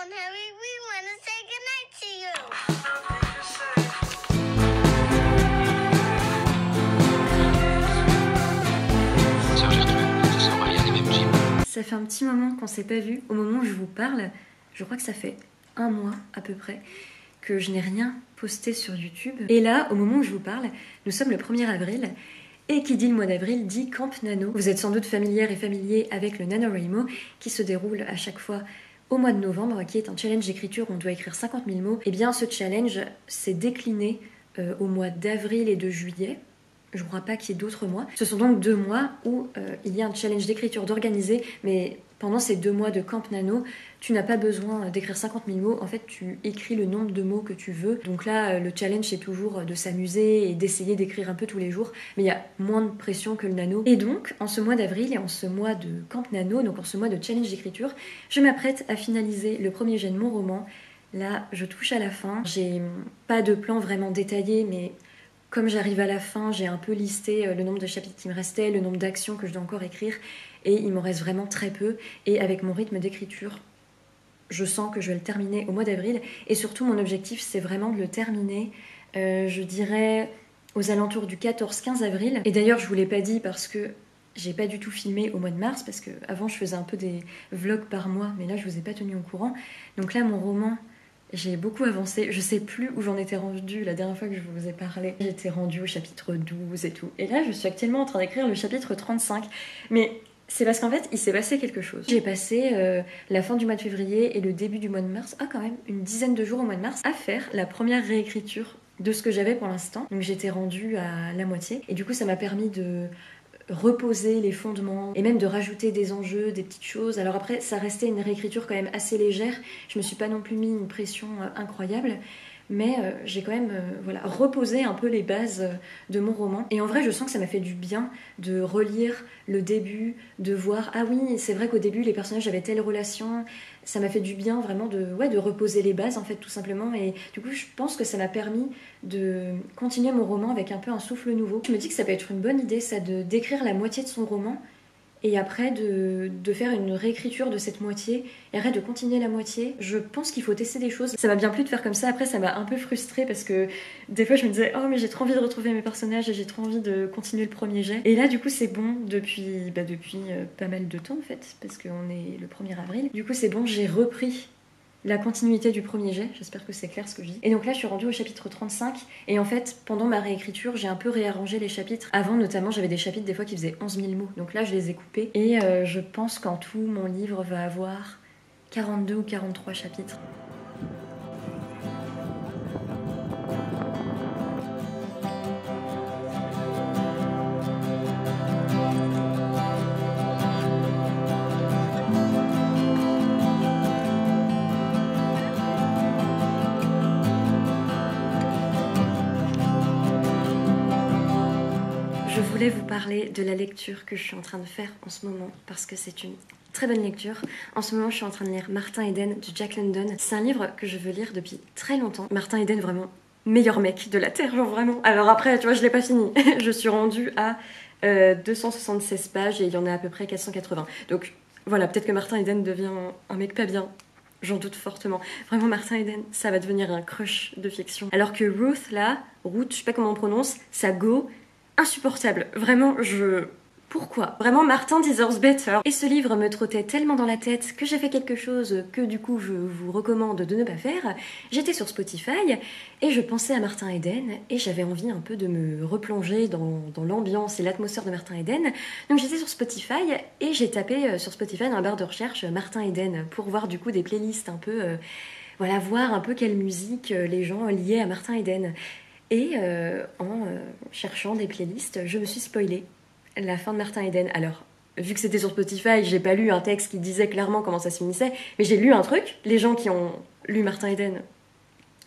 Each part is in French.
Come, Harry, we want to say goodnight to you. Ça fait un petit moment qu'on s'est pas vu. Au moment où je vous parle, je crois que ça fait un mois à peu près que je n'ai rien posté sur YouTube. Et là, au moment où je vous parle, nous sommes le 1er avril. Et qui dit le mois d'avril dit Camp Nano. Vous êtes sans doute familières et familiers avec le NaNoWriMo qui se déroule à chaque fois au mois de novembre, qui est un challenge d'écriture où on doit écrire 50 000 mots. Et bien ce challenge s'est décliné au mois d'avril et de juillet. Je ne crois pas qu'il y ait d'autres mois. Ce sont donc 2 mois où il y a un challenge d'écriture d'organiser, mais pendant ces 2 mois de Camp Nano, tu n'as pas besoin d'écrire 50 000 mots. En fait, tu écris le nombre de mots que tu veux. Donc là, le challenge, c'est toujours de s'amuser et d'essayer d'écrire un peu tous les jours, mais il y a moins de pression que le nano. Et donc, en ce mois d'avril et en ce mois de Camp Nano, donc en ce mois de challenge d'écriture, je m'apprête à finaliser le premier jet de mon roman. Là, je touche à la fin. J'ai pas de plan vraiment détaillé, mais comme j'arrive à la fin, j'ai un peu listé le nombre de chapitres qui me restaient, le nombre d'actions que je dois encore écrire, et il m'en reste vraiment très peu. Et avec mon rythme d'écriture, je sens que je vais le terminer au mois d'avril. Et surtout, mon objectif, c'est vraiment de le terminer, je dirais, aux alentours du 14-15 avril. Et d'ailleurs, je vous l'ai pas dit parce que j'ai pas du tout filmé au mois de mars, parce qu'avant, je faisais un peu des vlogs par mois, mais là, je vous ai pas tenu au courant. Donc là, mon roman... J'ai beaucoup avancé, je sais plus où j'en étais rendue la dernière fois que je vous ai parlé. J'étais rendue au chapitre 12 et tout. Et là, je suis actuellement en train d'écrire le chapitre 35. Mais c'est parce qu'en fait, il s'est passé quelque chose. J'ai passé la fin du mois de février et le début du mois de mars, quand même, une dizaine de jours au mois de mars, à faire la première réécriture de ce que j'avais pour l'instant. Donc j'étais rendue à la moitié. Et du coup, ça m'a permis de reposer les fondements et même de rajouter des enjeux, des petites choses. Alors après, ça restait une réécriture quand même assez légère. Je me suis pas non plus mis une pression incroyable, mais j'ai quand même voilà, reposé un peu les bases de mon roman. Et en vrai, je sens que ça m'a fait du bien de relire le début, de voir, ah oui, c'est vrai qu'au début, les personnages avaient telle relation. Ça m'a fait du bien vraiment de reposer les bases, en fait, tout simplement. Et du coup, je pense que ça m'a permis de continuer mon roman avec un peu un souffle nouveau. Je me dis que ça peut être une bonne idée, ça, d'écrire la moitié de son roman et après de faire une réécriture de cette moitié et après de continuer la moitié. Je pense qu'il faut tester des choses. Ça m'a bien plu de faire comme ça. Après, ça m'a un peu frustrée parce que des fois je me disais oh mais j'ai trop envie de retrouver mes personnages et j'ai trop envie de continuer le premier jet. Et là du coup c'est bon depuis pas mal de temps en fait parce qu'on est le 1er avril. Du coup c'est bon, j'ai repris la continuité du premier jet, j'espère que c'est clair ce que je dis. Et donc là je suis rendue au chapitre 35 et en fait pendant ma réécriture j'ai un peu réarrangé les chapitres. Avant notamment j'avais des chapitres des fois qui faisaient 11 000 mots, donc là je les ai coupés et je pense qu'en tout mon livre va avoir 42 ou 43 chapitres. Je voulais vous parler de la lecture que je suis en train de faire en ce moment parce que c'est une très bonne lecture. En ce moment, je suis en train de lire Martin Eden de Jack London. C'est un livre que je veux lire depuis très longtemps. Martin Eden, vraiment meilleur mec de la Terre, genre vraiment. Alors après, tu vois, je l'ai pas fini. Je suis rendue à 276 pages et il y en a à peu près 480. Donc voilà, peut-être que Martin Eden devient un mec pas bien. J'en doute fortement. Vraiment, Martin Eden, ça va devenir un crush de fiction. Alors que Ruth, là, Ruth, je sais pas comment on prononce, ça go... insupportable, vraiment Pourquoi? Vraiment, Martin deserves better. Et ce livre me trottait tellement dans la tête que j'ai fait quelque chose que du coup je vous recommande de ne pas faire. J'étais sur Spotify et je pensais à Martin Eden et j'avais envie un peu de me replonger dans l'ambiance et l'atmosphère de Martin Eden. Donc j'étais sur Spotify et j'ai tapé sur Spotify dans la barre de recherche Martin Eden pour voir du coup des playlists un peu... voilà, voir un peu quelle musique les gens liaient à Martin Eden. Et en cherchant des playlists, je me suis spoilée la fin de Martin Eden. Alors, vu que c'était sur Spotify, j'ai pas lu un texte qui disait clairement comment ça se finissait, mais j'ai lu un truc. Les gens qui ont lu Martin Eden,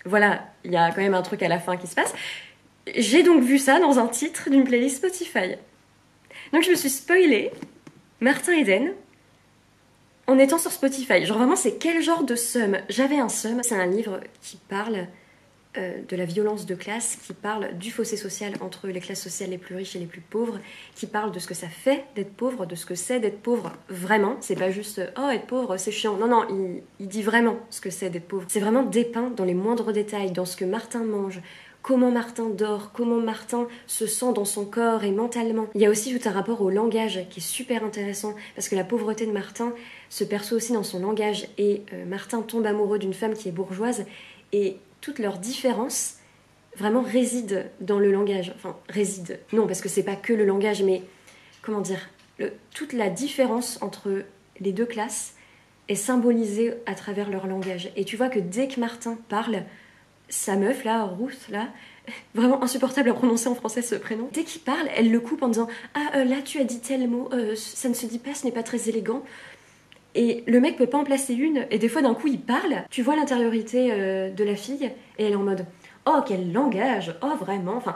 voilà, il y a quand même un truc à la fin qui se passe. J'ai donc vu ça dans un titre d'une playlist Spotify. Donc je me suis spoilée Martin Eden en étant sur Spotify. Genre vraiment, c'est quel genre de seum? J'avais un seum. C'est un livre qui parle de la violence de classe, qui parle du fossé social entre les classes sociales les plus riches et les plus pauvres, qui parle de ce que ça fait d'être pauvre, de ce que c'est d'être pauvre vraiment. C'est pas juste « oh, être pauvre, c'est chiant ». Non, non, il dit vraiment ce que c'est d'être pauvre. C'est vraiment dépeint dans les moindres détails, dans ce que Martin mange, comment Martin dort, comment Martin se sent dans son corps et mentalement. Il y a aussi tout un rapport au langage qui est super intéressant, parce que la pauvreté de Martin se perçoit aussi dans son langage, et Martin tombe amoureux d'une femme qui est bourgeoise, et toutes leurs différences vraiment résident dans le langage. Enfin, résident, non, parce que c'est pas que le langage, mais comment dire, toute la différence entre les deux classes est symbolisée à travers leur langage. Et tu vois que dès que Martin parle, sa meuf là, Ruth là, vraiment insupportable à prononcer en français ce prénom, dès qu'il parle, elle le coupe en disant « Ah, là tu as dit tel mot, ça ne se dit pas, ce n'est pas très élégant ». Et le mec peut pas en placer une, et des fois d'un coup il parle, tu vois l'intériorité de la fille, et elle est en mode « Oh, quel langage, oh vraiment ». Enfin,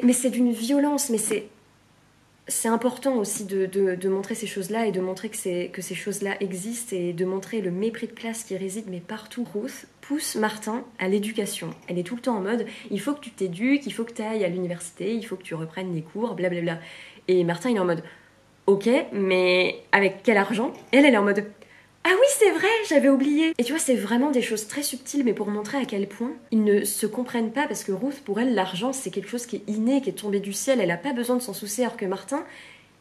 mais c'est d'une violence, mais c'est important aussi de montrer ces choses-là, et de montrer que ces choses-là existent, et de montrer le mépris de classe qui réside mais partout. Ruth pousse Martin à l'éducation. Elle est tout le temps en mode « il faut que tu t'éduques, il faut que tu ailles à l'université, il faut que tu reprennes les cours, blablabla ». Et Martin il est en mode « ok, mais avec quel argent ?» Elle est en mode « ah oui c'est vrai, j'avais oublié ». Et tu vois, c'est vraiment des choses très subtiles, mais pour montrer à quel point ils ne se comprennent pas, parce que Ruth, pour elle, l'argent c'est quelque chose qui est inné, qui est tombé du ciel, elle n'a pas besoin de s'en soucier, alors que Martin,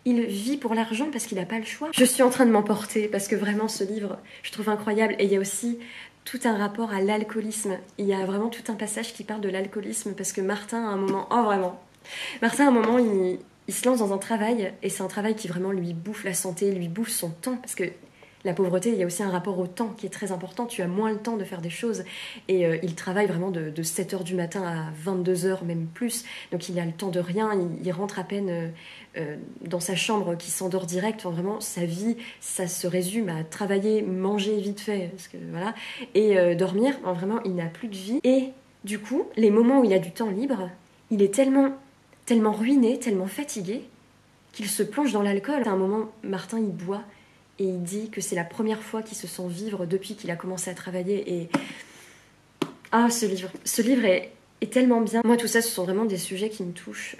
il vit pour l'argent parce qu'il n'a pas le choix. Je suis en train de m'emporter, parce que vraiment ce livre, je trouve incroyable. Et il y a aussi tout un rapport à l'alcoolisme. Il y a vraiment tout un passage qui parle de l'alcoolisme, parce que Martin, à un moment, oh vraiment, Martin, à un moment, il se lance dans un travail, et c'est un travail qui vraiment lui bouffe la santé, lui bouffe son temps, parce que la pauvreté, il y a aussi un rapport au temps qui est très important. Tu as moins le temps de faire des choses. Et il travaille vraiment de 7h du matin à 22h, même plus. Donc il a le temps de rien. Il rentre à peine dans sa chambre, qui s'endort direct. Enfin, vraiment, sa vie, ça se résume à travailler, manger vite fait, parce que, voilà, et dormir. Enfin, vraiment, il n'a plus de vie. Et du coup, les moments où il a du temps libre, il est tellement ruiné, tellement fatigué, qu'il se plonge dans l'alcool. À un moment, Martin, il boit. Et il dit que c'est la première fois qu'il se sent vivre depuis qu'il a commencé à travailler. Et ah, ce livre est tellement bien. Moi, tout ça, ce sont vraiment des sujets qui me touchent.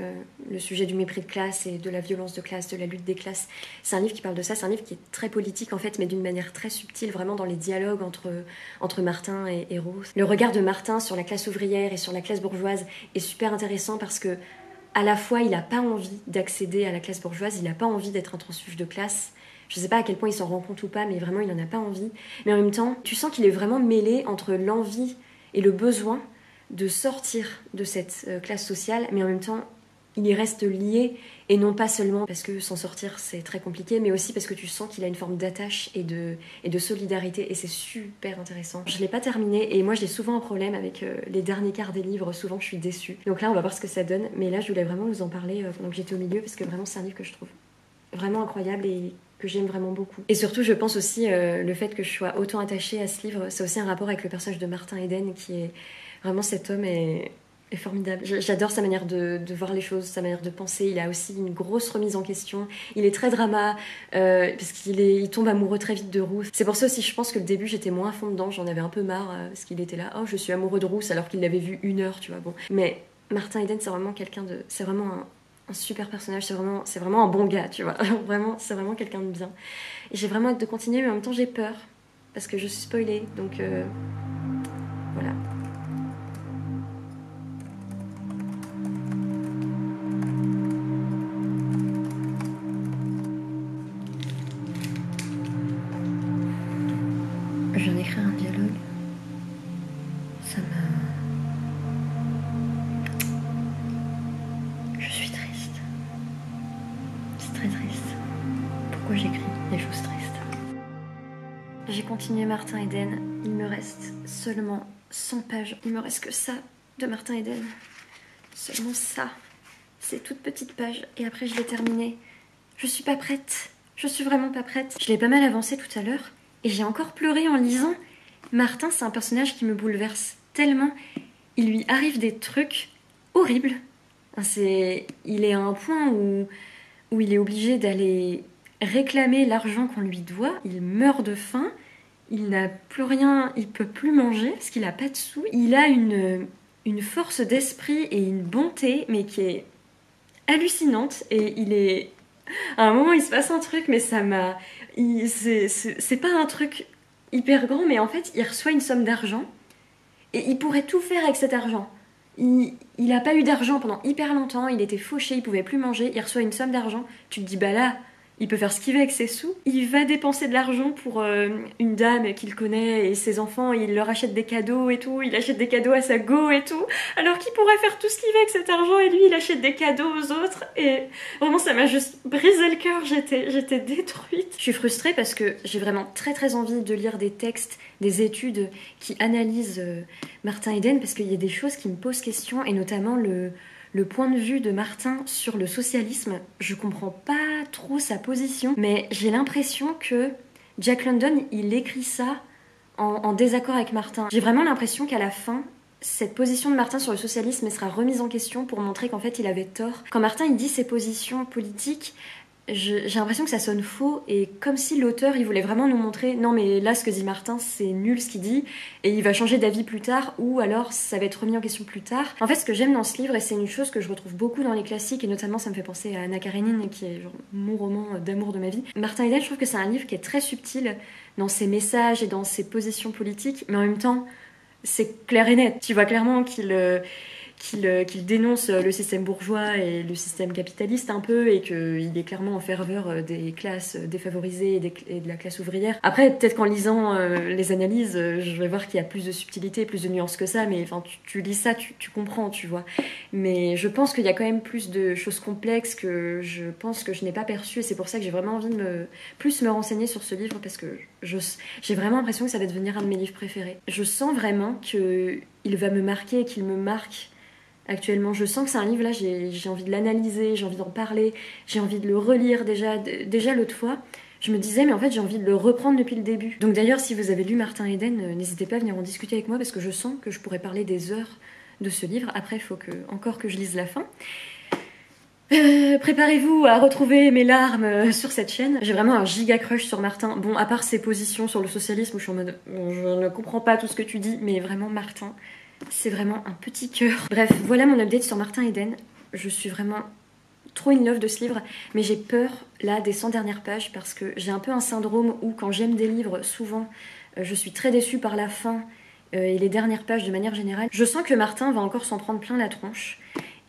Le sujet du mépris de classe et de la violence de classe, de la lutte des classes. C'est un livre qui parle de ça. C'est un livre qui est très politique, en fait, mais d'une manière très subtile, vraiment dans les dialogues entre Martin et Ruth. Le regard de Martin sur la classe ouvrière et sur la classe bourgeoise est super intéressant, parce que à la fois, il n'a pas envie d'accéder à la classe bourgeoise, il n'a pas envie d'être un transfuge de classe. Je sais pas à quel point il s'en rend compte ou pas, mais vraiment il n'en a pas envie. Mais en même temps, tu sens qu'il est vraiment mêlé entre l'envie et le besoin de sortir de cette classe sociale, mais en même temps, il y reste lié, et non pas seulement parce que s'en sortir c'est très compliqué, mais aussi parce que tu sens qu'il a une forme d'attache et de solidarité, et c'est super intéressant. Je l'ai pas terminé, et moi j'ai souvent un problème avec les derniers quarts des livres, souvent je suis déçue. Donc là on va voir ce que ça donne, mais là je voulais vraiment vous en parler pendant que j'étais au milieu, parce que vraiment c'est un livre que je trouve vraiment incroyable et que j'aime vraiment beaucoup. Et surtout, je pense aussi le fait que je sois autant attachée à ce livre, c'est aussi un rapport avec le personnage de Martin Eden, qui est vraiment, cet homme est formidable. J'adore sa manière de voir les choses, sa manière de penser. Il a aussi une grosse remise en question. Il est très drama, parce il tombe amoureux très vite de Ruth. C'est pour ça aussi, je pense que le début, j'étais moins à fond dedans, j'en avais un peu marre, parce qu'il était là, oh, je suis amoureux de Ruth, alors qu'il l'avait vu 1 heure, tu vois, bon. Mais Martin Eden, c'est vraiment c'est vraiment un super personnage, c'est vraiment un bon gars, tu vois. Vraiment, c'est vraiment quelqu'un de bien. Et j'ai vraiment hâte de continuer, mais en même temps j'ai peur, parce que je suis spoilée, donc voilà. Je viens d'écrire un dialogue. Ça m'a... Je suis triste. C'est très triste. Pourquoi j'écris des choses tristes? J'ai continué Martin Eden. Il me reste seulement 100 pages. Il me reste que ça de Martin Eden. Seulement ça. Ces toutes petites pages. Et après je l'ai terminé. Je suis pas prête. Je suis vraiment pas prête. Je l'ai pas mal avancé tout à l'heure. Et j'ai encore pleuré en lisant. Martin, c'est un personnage qui me bouleverse tellement. Il lui arrive des trucs horribles. Il est à un point où il est obligé d'aller réclamer l'argent qu'on lui doit. Il meurt de faim. il n'a plus rien, il peut plus manger parce qu'il a pas de sous. Il a une force d'esprit et une bonté, mais qui est hallucinante. Et il est... À un moment, il se passe un truc, mais ça m'a... C'est pas un truc hyper grand, mais en fait, il reçoit une somme d'argent et il pourrait tout faire avec cet argent. Il a pas eu d'argent pendant hyper longtemps, il était fauché, il pouvait plus manger, il reçoit une somme d'argent. Tu te dis, bah là, il peut faire ce qu'il veut avec ses sous. Il va dépenser de l'argent pour une dame qu'il connaît et ses enfants, il leur achète des cadeaux et tout, il achète des cadeaux à sa go et tout, alors qu'il pourrait faire tout ce qu'il veut avec cet argent et lui, il achète des cadeaux aux autres. Et vraiment, ça m'a juste brisé le cœur, j'étais détruite. Je suis frustrée parce que j'ai vraiment très très envie de lire des textes, des études qui analysent Martin Eden, parce qu'il y a des choses qui me posent question, et notamment le point de vue de Martin sur le socialisme. Je comprends pas trop sa position, mais j'ai l'impression que Jack London, il écrit ça en désaccord avec Martin. J'ai vraiment l'impression qu'à la fin, cette position de Martin sur le socialisme sera remise en question pour montrer qu'en fait il avait tort. Quand Martin il dit ses positions politiques, j'ai l'impression que ça sonne faux, et comme si l'auteur il voulait vraiment nous montrer non mais là ce que dit Martin c'est nul ce qu'il dit et il va changer d'avis plus tard, ou alors ça va être remis en question plus tard. En fait, ce que j'aime dans ce livre, et c'est une chose que je retrouve beaucoup dans les classiques, et notamment ça me fait penser à Anna Karénine qui est genre mon roman d'amour de ma vie, Martin Eden, je trouve que c'est un livre qui est très subtil dans ses messages et dans ses positions politiques, mais en même temps c'est clair et net. Tu vois clairement qu'il dénonce le système bourgeois et le système capitaliste un peu, et qu'il est clairement en ferveur des classes défavorisées et de la classe ouvrière. Après, peut-être qu'en lisant les analyses, je vais voir qu'il y a plus de subtilité, plus de nuances que ça, mais enfin, tu lis ça, tu comprends, tu vois. Mais je pense qu'il y a quand même plus de choses complexes que je pense que je n'ai pas perçues, et c'est pour ça que j'ai vraiment envie de plus me renseigner sur ce livre, parce que j'ai vraiment l'impression que ça va devenir un de mes livres préférés. Je sens vraiment qu'il va me marquer et qu'il me marque. Actuellement, je sens que c'est un livre, là, j'ai envie de l'analyser, j'ai envie d'en parler, j'ai envie de le relire. Déjà l'autre fois, je me disais, mais en fait, j'ai envie de le reprendre depuis le début. Donc d'ailleurs, si vous avez lu Martin Eden, n'hésitez pas à venir en discuter avec moi, parce que je sens que je pourrais parler des heures de ce livre. Après, il faut encore que je lise la fin. Préparez-vous à retrouver mes larmes sur cette chaîne. J'ai vraiment un giga crush sur Martin. Bon, à part ses positions sur le socialisme, où je suis en mode, bon, je ne comprends pas tout ce que tu dis, mais vraiment, Martin... c'est vraiment un petit cœur. Bref, voilà mon update sur Martin Eden. Je suis vraiment trop in love de ce livre, mais j'ai peur là des 100 dernières pages, parce que j'ai un peu un syndrome où quand j'aime des livres, souvent je suis très déçue par la fin et les dernières pages de manière générale. Je sens que Martin va encore s'en prendre plein la tronche,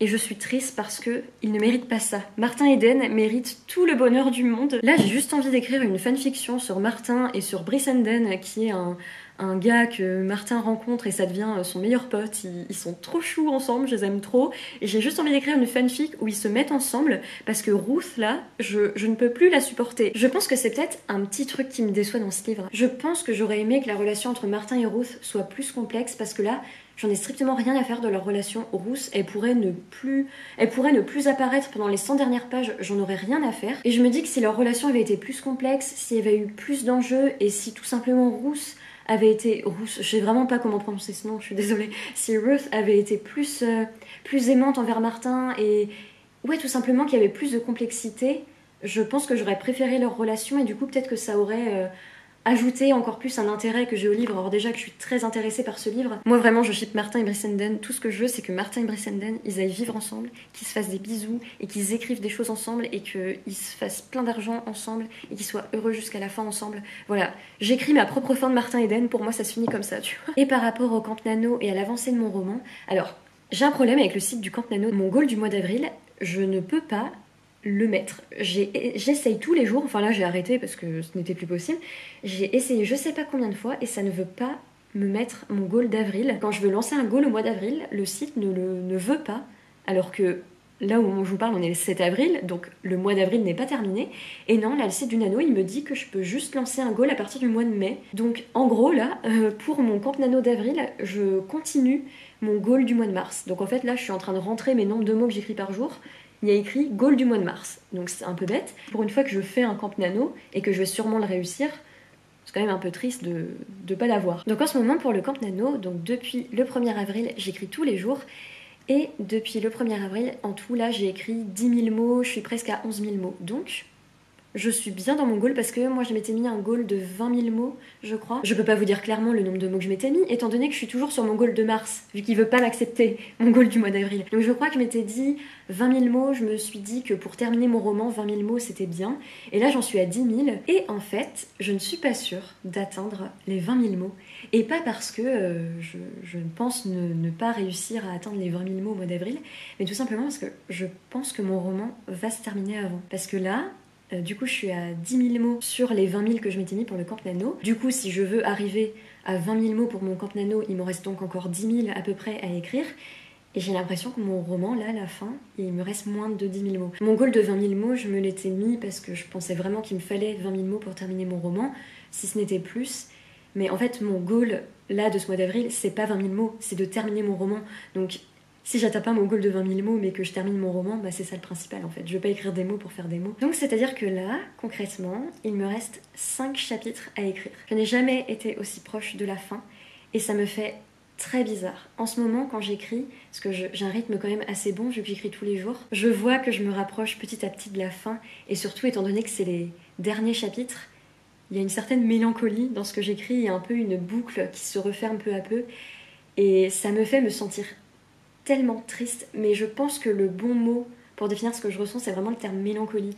et je suis triste parce que il ne mérite pas ça. Martin Eden mérite tout le bonheur du monde. Là, j'ai juste envie d'écrire une fanfiction sur Martin et sur Brissenden, qui est un gars que Martin rencontre et ça devient son meilleur pote. Ils sont trop choux ensemble, je les aime trop. Et j'ai juste envie d'écrire une fanfic où ils se mettent ensemble, parce que Ruth, là, je ne peux plus la supporter. Je pense que c'est peut-être un petit truc qui me déçoit dans ce livre. Je pense que j'aurais aimé que la relation entre Martin et Ruth soit plus complexe, parce que là, j'en ai strictement rien à faire de leur relation. Ruth, elle pourrait ne plus apparaître pendant les 100 dernières pages, j'en aurais rien à faire. Et je me dis que si leur relation avait été plus complexe, s'il y avait eu plus d'enjeux, et si tout simplement Ruth avait été... Ruth, je sais vraiment pas comment prononcer ce nom, je suis désolée. Si Ruth avait été plus aimante envers Martin, et... ouais, tout simplement qu'il y avait plus de complexité, je pense que j'aurais préféré leur relation, et du coup peut-être que ça aurait... ajouter encore plus un intérêt que j'ai au livre. Alors déjà que je suis très intéressée par ce livre. Moi vraiment je ship Martin et Brissenden. Tout ce que je veux c'est que Martin et Brissenden ils aillent vivre ensemble, qu'ils se fassent des bisous et qu'ils écrivent des choses ensemble, et qu'ils se fassent plein d'argent ensemble et qu'ils soient heureux jusqu'à la fin ensemble. Voilà, j'écris ma propre fin de Martin Eden, pour moi ça se finit comme ça, tu vois. Et par rapport au Camp Nano et à l'avancée de mon roman, alors j'ai un problème avec le site du Camp Nano. Mon goal du mois d'avril, je ne peux pas le mettre. J'essaye tous les jours, enfin là j'ai arrêté parce que ce n'était plus possible. J'ai essayé je sais pas combien de fois et ça ne veut pas me mettre mon goal d'avril. Quand je veux lancer un goal au mois d'avril, le site ne veut pas, alors que là où je vous parle on est le 7 avril, donc le mois d'avril n'est pas terminé. Et non, là le site du Nano il me dit que je peux juste lancer un goal à partir du mois de mai. Donc en gros là, pour mon Camp Nano d'avril, je continue mon goal du mois de mars. Donc en fait là je suis en train de rentrer mes nombres de mots que j'écris par jour. Il y a écrit goal du mois de mars. Donc c'est un peu bête. Pour une fois que je fais un Camp Nano et que je vais sûrement le réussir, c'est quand même un peu triste de ne pas l'avoir. Donc en ce moment pour le Camp Nano, donc depuis le 1er avril, j'écris tous les jours. Et depuis le 1er avril, en tout là j'ai écrit 10 000 mots, je suis presque à 11 000 mots. Donc Je suis bien dans mon goal parce que moi je m'étais mis un goal de 20 000 mots, je crois. Je peux pas vous dire clairement le nombre de mots que je m'étais mis, étant donné que je suis toujours sur mon goal de mars, vu qu'il veut pas m'accepter, mon goal du mois d'avril. Donc je crois que je m'étais dit 20 000 mots, je me suis dit que pour terminer mon roman, 20 000 mots c'était bien. Et là j'en suis à 10 000. Et en fait, je ne suis pas sûre d'atteindre les 20 000 mots. Et pas parce que je pense ne pas réussir à atteindre les 20 000 mots au mois d'avril, mais tout simplement parce que je pense que mon roman va se terminer avant. Parce que là, du coup, je suis à 10 000 mots sur les 20 000 que je m'étais mis pour le Camp Nano. Du coup, si je veux arriver à 20 000 mots pour mon Camp Nano, il me reste donc encore 10 000 à peu près à écrire. Et j'ai l'impression que mon roman, là, à la fin, il me reste moins de 10 000 mots. Mon goal de 20 000 mots, je me l'étais mis parce que je pensais vraiment qu'il me fallait 20 000 mots pour terminer mon roman, si ce n'était plus. Mais en fait, mon goal, là, de ce mois d'avril, c'est pas 20 000 mots, c'est de terminer mon roman. Donc, si j'atteins pas mon goal de 20 000 mots, mais que je termine mon roman, bah c'est ça le principal en fait. Je veux pas écrire des mots pour faire des mots. Donc c'est-à-dire que là, concrètement, il me reste 5 chapitres à écrire. Je n'ai jamais été aussi proche de la fin et ça me fait très bizarre. En ce moment, quand j'écris, parce que j'ai un rythme quand même assez bon vu que j'écris tous les jours, je vois que je me rapproche petit à petit de la fin et surtout étant donné que c'est les derniers chapitres, il y a une certaine mélancolie dans ce que j'écris, il y a un peu une boucle qui se referme peu à peu et ça me fait me sentir tellement triste, mais je pense que le bon mot pour définir ce que je ressens, c'est vraiment le terme mélancolie.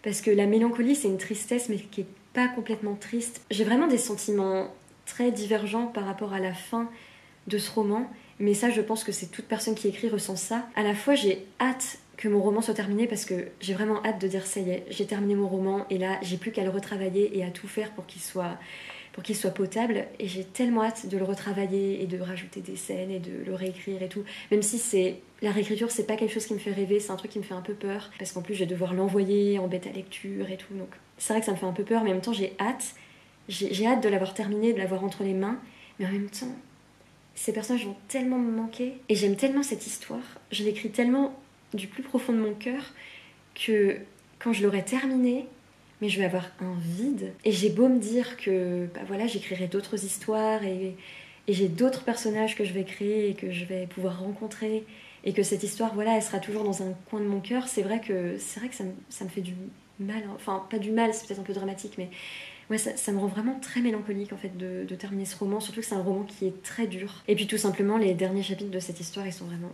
Parce que la mélancolie, c'est une tristesse, mais qui est pas complètement triste. J'ai vraiment des sentiments très divergents par rapport à la fin de ce roman, mais ça, je pense que c'est toute personne qui écrit ressent ça. À la fois, j'ai hâte que mon roman soit terminé parce que j'ai vraiment hâte de dire ça y est, j'ai terminé mon roman et là, j'ai plus qu'à le retravailler et à tout faire pour qu'il soit potable, et j'ai tellement hâte de le retravailler et de rajouter des scènes et de le réécrire et tout, même si la réécriture c'est pas quelque chose qui me fait rêver, c'est un truc qui me fait un peu peur parce qu'en plus je vais devoir l'envoyer en bêta lecture et tout, donc c'est vrai que ça me fait un peu peur, mais en même temps j'ai hâte de l'avoir terminé, de l'avoir entre les mains, mais en même temps ces personnages vont tellement me manquer et j'aime tellement cette histoire, je l'écris tellement du plus profond de mon cœur que quand je l'aurai terminé, mais je vais avoir un vide. Et j'ai beau me dire que bah voilà, j'écrirai d'autres histoires et j'ai d'autres personnages que je vais créer et que je vais pouvoir rencontrer et que cette histoire, voilà, elle sera toujours dans un coin de mon cœur. C'est vrai que ça me fait du mal. Enfin, pas du mal, c'est peut-être un peu dramatique, mais ouais, ça me rend vraiment très mélancolique en fait de terminer ce roman, surtout que c'est un roman qui est très dur. Et puis tout simplement, les derniers chapitres de cette histoire, ils sont vraiment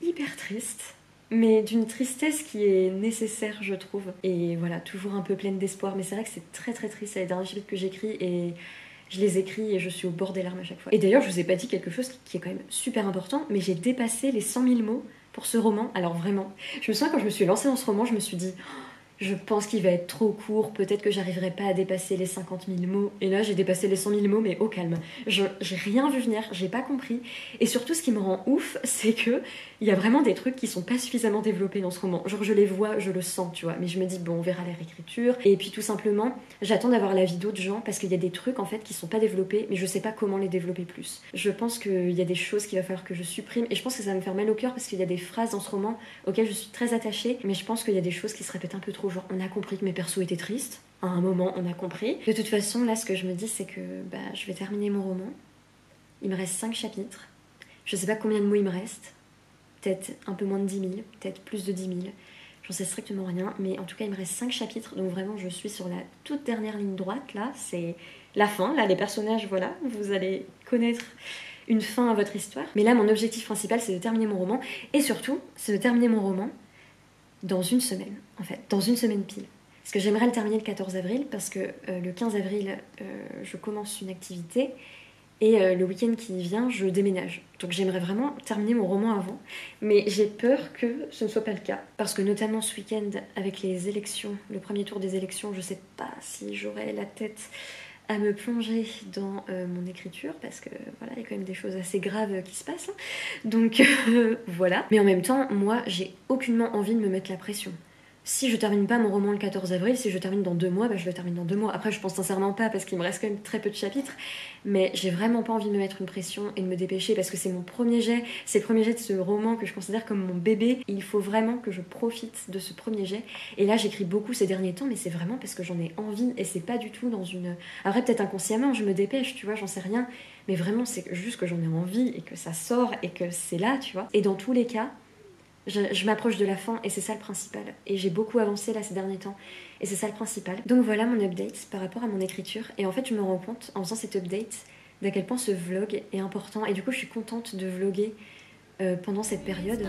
hyper tristes. Mais d'une tristesse qui est nécessaire, je trouve. Et voilà, toujours un peu pleine d'espoir. Mais c'est vrai que c'est très très triste, c'est les derniers chapitres que j'écris et je les écris et je suis au bord des larmes à chaque fois. Et d'ailleurs, je vous ai pas dit quelque chose qui est quand même super important, mais j'ai dépassé les 100 000 mots pour ce roman. Alors vraiment, je me souviens quand je me suis lancée dans ce roman, je me suis dit... je pense qu'il va être trop court, peut-être que j'arriverai pas à dépasser les 50 000 mots. Et là, j'ai dépassé les 100 000 mots, mais au calme. J'ai rien vu venir, j'ai pas compris. Et surtout, ce qui me rend ouf, c'est que il y a vraiment des trucs qui sont pas suffisamment développés dans ce roman. Genre, je les vois, je le sens, tu vois. Mais je me dis, bon, on verra la réécriture. Et puis, tout simplement, j'attends d'avoir l'avis d'autres gens parce qu'il y a des trucs, en fait, qui sont pas développés, mais je sais pas comment les développer plus. Je pense qu'il y a des choses qu'il va falloir que je supprime. Et je pense que ça va me faire mal au cœur parce qu'il y a des phrases dans ce roman auxquelles je suis très attachée. Mais je pense qu'il y a des choses qui se répètent un peu trop. Genre, on a compris que mes persos étaient tristes. À un moment, on a compris. De toute façon, là, ce que je me dis, c'est que je vais terminer mon roman. Il me reste 5 chapitres. Je sais pas combien de mots il me reste. Peut-être un peu moins de 10 000, peut-être plus de 10 000. J'en sais strictement rien. Mais en tout cas, il me reste 5 chapitres. Donc vraiment, je suis sur la toute dernière ligne droite. Là, c'est la fin. Là, les personnages, voilà. Vous allez connaître une fin à votre histoire. Mais là, mon objectif principal, c'est de terminer mon roman. Et surtout, c'est de terminer mon roman dans une semaine, en fait, dans une semaine pile. Parce que j'aimerais le terminer le 14 avril, parce que le 15 avril, je commence une activité, et le week-end qui vient, je déménage. Donc j'aimerais vraiment terminer mon roman avant, mais j'ai peur que ce ne soit pas le cas. Parce que notamment ce week-end, avec les élections, le premier tour des élections, je sais pas si j'aurai la tête à me plonger dans mon écriture, parce que voilà, il y a quand même des choses assez graves qui se passent. Donc voilà. Mais en même temps, moi, j'ai aucunement envie de me mettre la pression. Si je termine pas mon roman le 14 avril, si je termine dans 2 mois, je le termine dans 2 mois. Après, je pense sincèrement pas, parce qu'il me reste quand même très peu de chapitres. Mais j'ai vraiment pas envie de me mettre une pression et de me dépêcher, parce que c'est mon premier jet. C'est le premier jet de ce roman que je considère comme mon bébé. Il faut vraiment que je profite de ce premier jet. Et là, j'écris beaucoup ces derniers temps, mais c'est vraiment parce que j'en ai envie. Et c'est pas du tout dans une... Après, peut-être inconsciemment, je me dépêche, tu vois, j'en sais rien. Mais vraiment, c'est juste que j'en ai envie et que ça sort et que c'est là, tu vois. Et dans tous les cas... Je m'approche de la fin et c'est ça le principal. Et j'ai beaucoup avancé là ces derniers temps. et c'est ça le principal. Donc voilà mon update par rapport à mon écriture, et en fait je me rends compte en faisant cet update d'à quel point ce vlog est important, et du coup je suis contente de vlogger pendant cette période.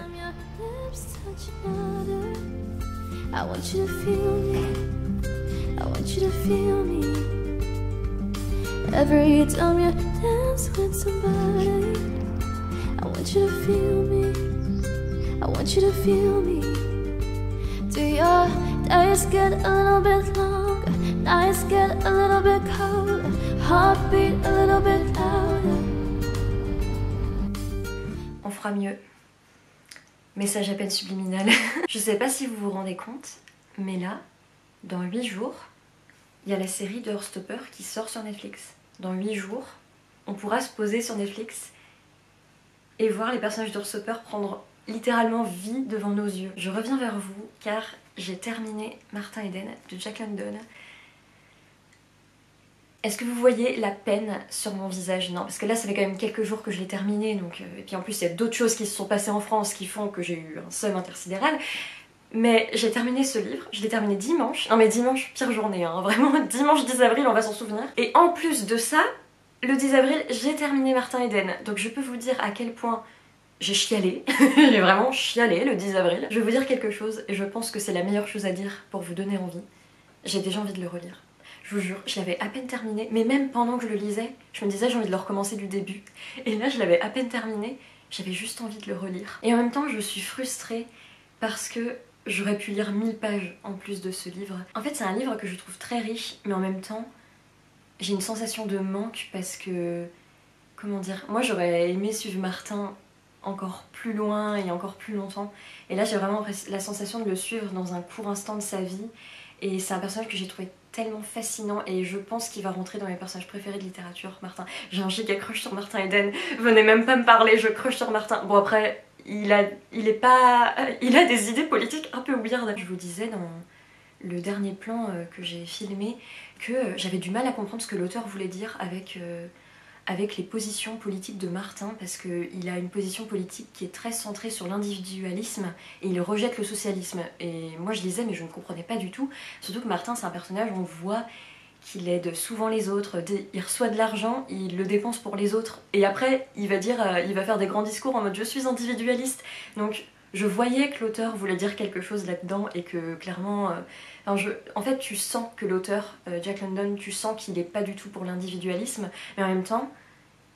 I want you to feel me. I want you to feel me. Every time you dance with somebody, I want you to feel me. I want you to feel me. Do your days get a little bit longer? Nights get a little bit colder. Heartbeat a little bit louder. On fera mieux. Message à peine subliminal. Je sais pas si vous vous rendez compte, mais là, dans 8 jours, il y a la série de Heartstopper qui sort sur Netflix. Dans 8 jours, on pourra se poser sur Netflix et voir les personnages de Heartstopper prendre littéralement vie devant nos yeux. Je reviens vers vous car j'ai terminé Martin Eden de Jack London. Est-ce que vous voyez la peine sur mon visage? Non, parce que là ça fait quand même quelques jours que je l'ai terminé, donc, et puis en plus il y a d'autres choses qui se sont passées en France qui font que j'ai eu un seum intersidéral. Mais j'ai terminé ce livre, je l'ai terminé dimanche. Non mais dimanche, pire journée, hein, vraiment, dimanche 10 avril, on va s'en souvenir. Et en plus de ça, le 10 avril, j'ai terminé Martin Eden. Donc je peux vous dire à quel point j'ai chialé, j'ai vraiment chialé le 10 avril. Je vais vous dire quelque chose, et je pense que c'est la meilleure chose à dire pour vous donner envie. J'ai déjà envie de le relire. Je vous jure, je l'avais à peine terminé, mais même pendant que je le lisais, je me disais j'ai envie de le recommencer du début. Et là je l'avais à peine terminé, j'avais juste envie de le relire. Et en même temps je suis frustrée parce que j'aurais pu lire 1000 pages en plus de ce livre. En fait c'est un livre que je trouve très riche, mais en même temps j'ai une sensation de manque parce que, comment dire, moi j'aurais aimé suivre Martin encore plus loin et encore plus longtemps. Et là j'ai vraiment la sensation de le suivre dans un court instant de sa vie. Et c'est un personnage que j'ai trouvé tellement fascinant et je pense qu'il va rentrer dans mes personnages préférés de littérature, Martin. J'ai un giga crush sur Martin Eden, venez même pas me parler, je crush sur Martin. Bon après, il a des idées politiques un peu weird. Je vous disais dans le dernier plan que j'ai filmé que j'avais du mal à comprendre ce que l'auteur voulait dire avec les positions politiques de Martin, parce qu'il a une position politique qui est très centrée sur l'individualisme et il rejette le socialisme. Et moi je lisais mais je ne comprenais pas du tout, surtout que Martin c'est un personnage où on voit qu'il aide souvent les autres, il reçoit de l'argent, il le dépense pour les autres et après il va faire des grands discours en mode je suis individualiste. Donc je voyais que l'auteur voulait dire quelque chose là-dedans et que clairement... en fait tu sens que l'auteur, Jack London, tu sens qu'il n'est pas du tout pour l'individualisme, mais en même temps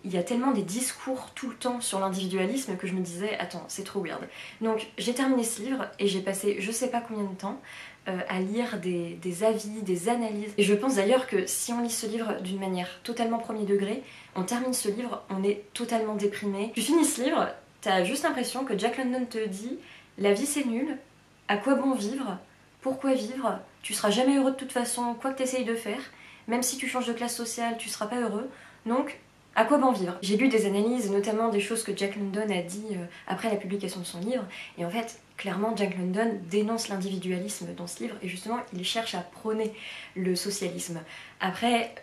il y a tellement des discours tout le temps sur l'individualisme que je me disais attends c'est trop weird. Donc j'ai terminé ce livre et j'ai passé je sais pas combien de temps à lire des avis, des analyses. Et je pense d'ailleurs que si on lit ce livre d'une manière totalement premier degré, on termine ce livre, on est totalement déprimé. Tu finis ce livre, t'as juste l'impression que Jack London te dit la vie c'est nul, à quoi bon vivre, pourquoi vivre, tu seras jamais heureux de toute façon, quoi que t'essayes de faire, même si tu changes de classe sociale, tu seras pas heureux, donc à quoi bon vivre? J'ai lu des analyses, notamment des choses que Jack London a dit après la publication de son livre, et en fait, clairement, Jack London dénonce l'individualisme dans ce livre, et justement, il cherche à prôner le socialisme. Après,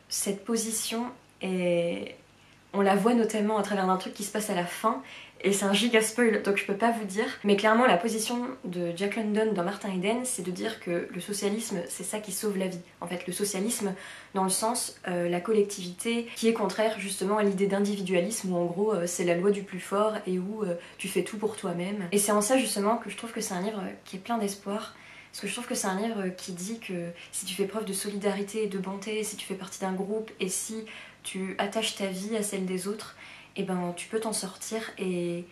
cette position, on la voit notamment à travers un truc qui se passe à la fin, et c'est un giga spoil donc je peux pas vous dire, mais clairement la position de Jack London dans Martin Eden c'est de dire que le socialisme c'est ça qui sauve la vie. En fait le socialisme dans le sens la collectivité qui est contraire justement à l'idée d'individualisme où en gros c'est la loi du plus fort et où tu fais tout pour toi-même. Et c'est en ça justement que je trouve que c'est un livre qui est plein d'espoir. Parce que je trouve que c'est un livre qui dit que si tu fais preuve de solidarité et de bonté, si tu fais partie d'un groupe et si tu attaches ta vie à celle des autres, et ben tu peux t'en sortir et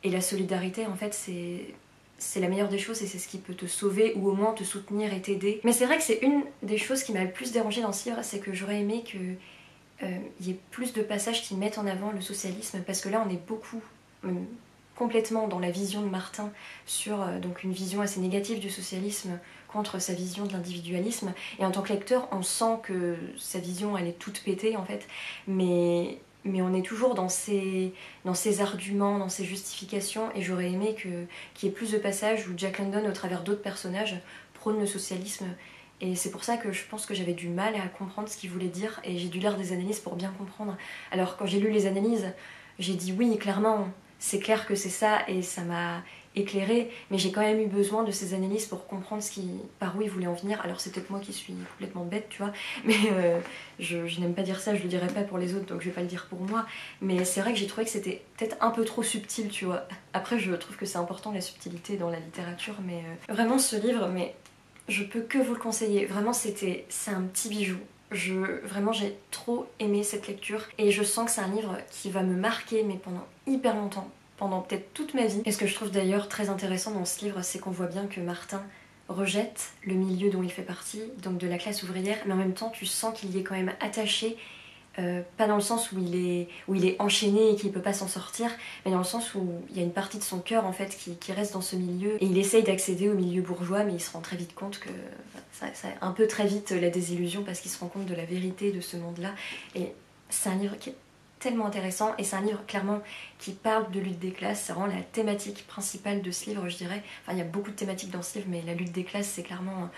la solidarité en fait c'est la meilleure des choses et c'est ce qui peut te sauver ou au moins te soutenir et t'aider. Mais c'est vrai que c'est une des choses qui m'a le plus dérangée dans ce livre, c'est que j'aurais aimé qu'il y ait plus de passages qui mettent en avant le socialisme parce que là on est beaucoup, complètement dans la vision de Martin sur donc une vision assez négative du socialisme contre sa vision de l'individualisme et en tant que lecteur on sent que sa vision elle est toute pétée en fait mais on est toujours dans ses arguments, dans ses justifications et j'aurais aimé qu'il y ait plus de passages où Jack London au travers d'autres personnages prône le socialisme et c'est pour ça que je pense que j'avais du mal à comprendre ce qu'il voulait dire et j'ai dû lire des analyses pour bien comprendre. Alors quand j'ai lu les analyses j'ai dit oui clairement c'est clair que c'est ça et ça m'a éclairé, mais j'ai quand même eu besoin de ces analyses pour comprendre par où il voulait en venir. Alors c'est peut-être moi qui suis complètement bête, tu vois, mais je n'aime pas dire ça, je le dirais pas pour les autres, donc je vais pas le dire pour moi, mais c'est vrai que j'ai trouvé que c'était peut-être un peu trop subtil, tu vois. Après je trouve que c'est important la subtilité dans la littérature, mais vraiment ce livre, mais je peux que vous le conseiller, vraiment c'est un petit bijou. Vraiment j'ai trop aimé cette lecture et je sens que c'est un livre qui va me marquer mais pendant hyper longtemps, pendant peut-être toute ma vie. Et ce que je trouve d'ailleurs très intéressant dans ce livre, c'est qu'on voit bien que Martin rejette le milieu dont il fait partie, donc de la classe ouvrière, mais en même temps tu sens qu'il y est quand même attaché. Pas dans le sens où il est enchaîné et qu'il peut pas s'en sortir, mais dans le sens où il y a une partie de son cœur en fait qui reste dans ce milieu et il essaye d'accéder au milieu bourgeois, mais il se rend très vite compte que ça un peu très vite la désillusion parce qu'il se rend compte de la vérité de ce monde-là. Et c'est un livre qui est tellement intéressant et c'est un livre clairement qui parle de lutte des classes. C'est vraiment la thématique principale de ce livre, je dirais. Enfin, il y a beaucoup de thématiques dans ce livre, mais la lutte des classes c'est clairement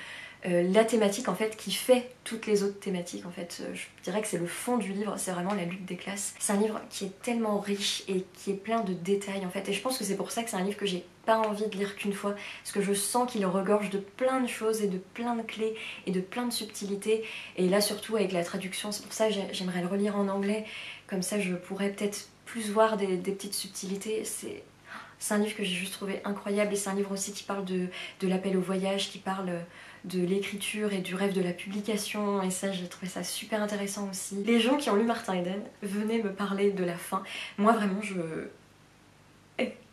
la thématique en fait qui fait toutes les autres thématiques. En fait je dirais que c'est le fond du livre, c'est vraiment la lutte des classes. C'est un livre qui est tellement riche et qui est plein de détails en fait, et je pense que c'est pour ça que c'est un livre que j'ai pas envie de lire qu'une fois, parce que je sens qu'il regorge de plein de choses et de plein de clés et de plein de subtilités, et là surtout avec la traduction, c'est pour ça que j'aimerais le relire en anglais, comme ça je pourrais peut-être plus voir des petites subtilités. C'est un livre que j'ai juste trouvé incroyable, et c'est un livre aussi qui parle de l'appel au voyage, qui parle de l'écriture et du rêve de la publication, et ça j'ai trouvé ça super intéressant aussi. Les gens qui ont lu Martin Eden venaient me parler de la fin. Moi vraiment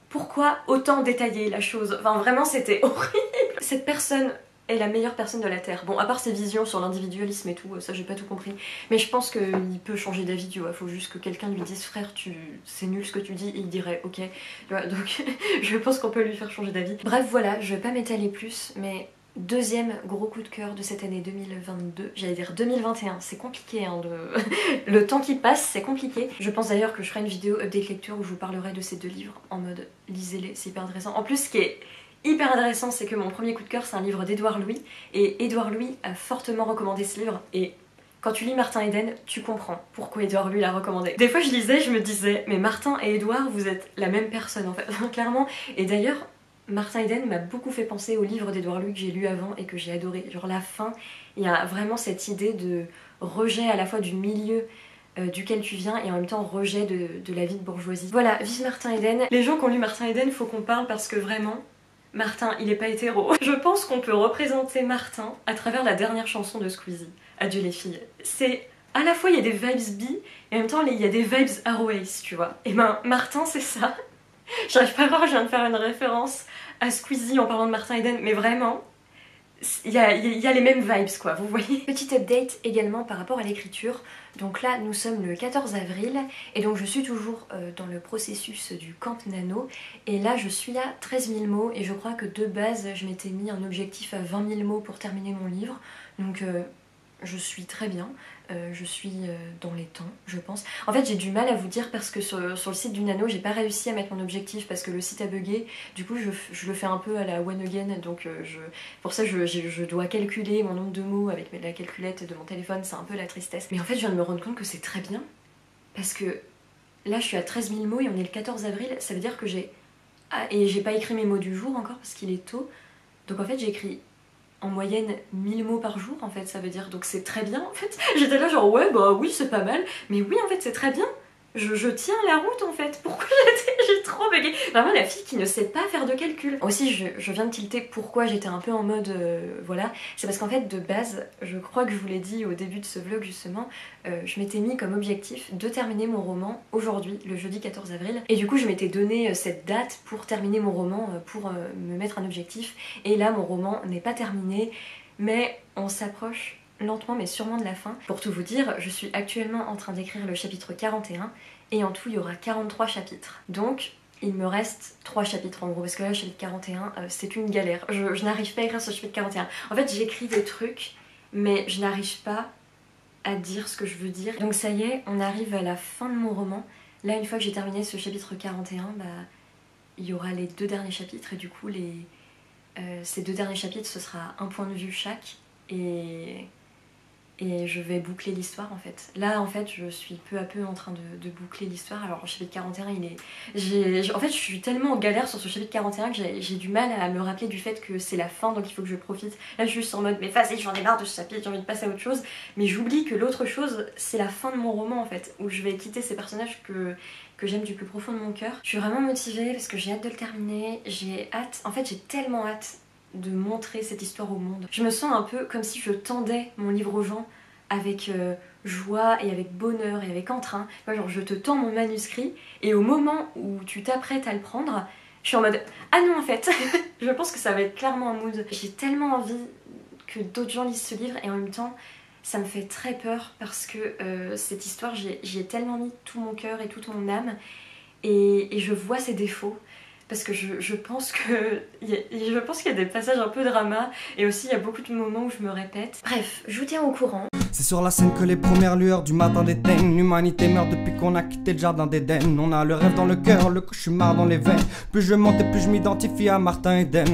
pourquoi autant détailler la chose? Enfin vraiment c'était horrible. Cette personne est la meilleure personne de la Terre. Bon, à part ses visions sur l'individualisme et tout, ça j'ai pas tout compris. Mais je pense qu'il peut changer d'avis, tu vois. Faut juste que quelqu'un lui dise frère, c'est nul ce que tu dis, et il dirait ok. Tu vois, donc je pense qu'on peut lui faire changer d'avis. Bref, voilà, je vais pas m'étaler plus, mais deuxième gros coup de cœur de cette année 2022, j'allais dire 2021, c'est compliqué hein, le temps qui passe, c'est compliqué. Je pense d'ailleurs que je ferai une vidéo update lecture où je vous parlerai de ces deux livres en mode lisez-les, c'est hyper intéressant. En plus ce qui est hyper intéressant, c'est que mon premier coup de cœur c'est un livre d'Édouard Louis, et Édouard Louis a fortement recommandé ce livre, et quand tu lis Martin Eden, tu comprends pourquoi Édouard Louis l'a recommandé. Des fois je lisais, je me disais mais Martin et Édouard vous êtes la même personne en fait, clairement. Et d'ailleurs Martin Eden m'a beaucoup fait penser au livre d'Édouard Louis que j'ai lu avant et que j'ai adoré. Genre la fin, il y a vraiment cette idée de rejet à la fois du milieu duquel tu viens et en même temps rejet de la vie de bourgeoisie. Voilà, vive Martin Eden. Les gens qui ont lu Martin Eden, faut qu'on parle parce que vraiment, Martin, il est pas hétéro. Je pense qu'on peut représenter Martin à travers la dernière chanson de Squeezie, Adieu les filles. C'est à la fois il y a des vibes bi et en même temps il y a des vibes Airways, tu vois. Et ben Martin c'est ça. J'arrive pas à croire que je viens de faire une référence à Squeezie en parlant de Martin Eden, mais vraiment, il y a les mêmes vibes quoi, vous voyez. Petite update également par rapport à l'écriture. Donc là, nous sommes le 14 avril, et donc je suis toujours dans le processus du Camp Nano, et là je suis à 13 000 mots, et je crois que de base, je m'étais mis un objectif à 20 000 mots pour terminer mon livre, donc je suis très bien, je suis dans les temps, je pense. En fait, j'ai du mal à vous dire parce que sur le site du Nano, j'ai pas réussi à mettre mon objectif parce que le site a bugué. Du coup, je le fais un peu à la one again, donc pour ça, je dois calculer mon nombre de mots avec la calculette de mon téléphone, c'est un peu la tristesse. Mais en fait, je viens de me rendre compte que c'est très bien parce que là, je suis à 13 000 mots et on est le 14 avril, ça veut dire que j'ai... Ah, et j'ai pas écrit mes mots du jour encore parce qu'il est tôt, donc en fait, j'ai écrit en moyenne 1000 mots par jour en fait, ça veut dire, donc c'est très bien en fait. J'étais là genre ouais bah oui c'est pas mal, mais oui en fait c'est très bien, je tiens la route en fait. Pourquoi j'ai trop bugué, vraiment la fille qui ne sait pas faire de calcul. Aussi je viens de tilter pourquoi j'étais un peu en mode voilà, c'est parce qu'en fait de base, je crois que je vous l'ai dit au début de ce vlog justement, je m'étais mis comme objectif de terminer mon roman aujourd'hui, le jeudi 14 avril, et du coup je m'étais donné cette date pour terminer mon roman, pour me mettre un objectif, et là mon roman n'est pas terminé, mais on s'approche lentement mais sûrement de la fin. Pour tout vous dire, je suis actuellement en train d'écrire le chapitre 41 et en tout il y aura 43 chapitres. Donc il me reste 3 chapitres en gros, parce que là le chapitre 41 c'est une galère. Je n'arrive pas à écrire ce chapitre 41. En fait j'écris des trucs mais je n'arrive pas à dire ce que je veux dire. Donc ça y est, on arrive à la fin de mon roman. Là une fois que j'ai terminé ce chapitre 41, bah il y aura les 2 derniers chapitres et du coup ces 2 derniers chapitres ce sera un point de vue chaque. Et et je vais boucler l'histoire en fait. Là en fait je suis peu à peu en train de boucler l'histoire. Alors le chapitre 41 il est... En fait je suis tellement en galère sur ce chapitre 41 que j'ai du mal à me rappeler du fait que c'est la fin donc il faut que je profite. Là je suis juste en mode mais vas-y j'en ai marre de ce chapitre, j'ai envie de passer à autre chose. Mais j'oublie que l'autre chose c'est la fin de mon roman en fait, où je vais quitter ces personnages que j'aime du plus profond de mon cœur. Je suis vraiment motivée parce que j'ai hâte de le terminer, j'ai hâte, en fait j'ai tellement hâte de montrer cette histoire au monde. Je me sens un peu comme si je tendais mon livre aux gens avec joie et avec bonheur et avec entrain. Genre je te tends mon manuscrit et au moment où tu t'apprêtes à le prendre, je suis en mode ah non en fait. Je pense que ça va être clairement un mood. J'ai tellement envie que d'autres gens lisent ce livre et en même temps ça me fait très peur parce que cette histoire j'y ai tellement mis tout mon cœur et toute mon âme et je vois ses défauts. Parce que je pense qu'il y a des passages un peu drama et aussi il y a beaucoup de moments où je me répète. Bref, je vous tiens au courant. C'est sur la scène que les premières lueurs du matin déteignent. L'humanité meurt depuis qu'on a quitté le jardin d'Éden. On a le rêve dans le cœur, le cauchemar dans les veines. Plus je monte et plus je m'identifie à Martin Eden.